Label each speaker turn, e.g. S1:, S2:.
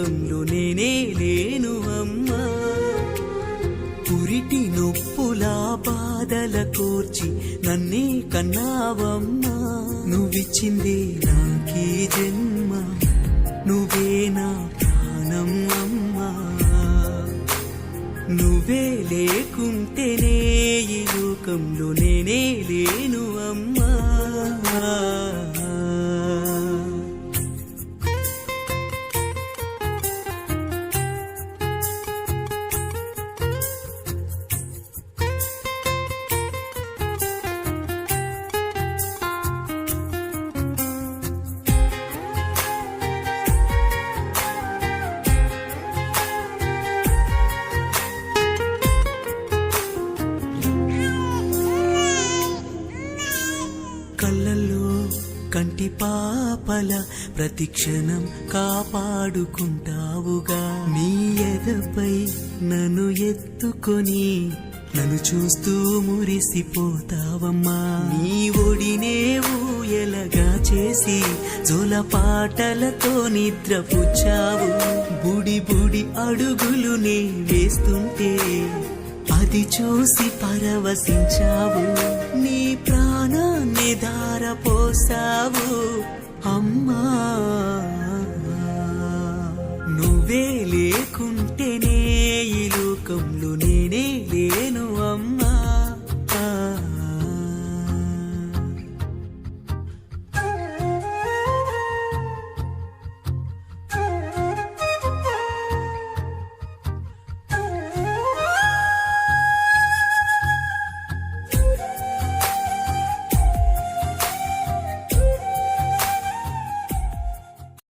S1: లోకంలో నేనే లేను అమ్మా. పురిటి నొప్పులా బాధల కోర్చి నన్నే కన్నావమ్మా. నువ్విచ్చిందే నాకీ జన్మ, నువ్వే నా ప్రాణం అమ్మా. నువ్వే లేకుంటేనే ఈ లోకంలో నేనే లేను అమ్మా. కళ్ళల్లో కంటి పాపల ప్రతిక్షణం కాపాడుకుంటావుగా. నీ ఎదపై నన్ను ఎత్తుకొని నన్ను చూస్తూ మురిసిపోతావమ్మా. నీ ఒడినే ఊయలగా చేసి జోల పాటలతో నిద్రపుచ్చావు. బుడి బుడి అడుగులు నే వేస్తుంటే అది చూసి పరవశించావు. నీ ప్రాణాన్ని ధారపోసావు.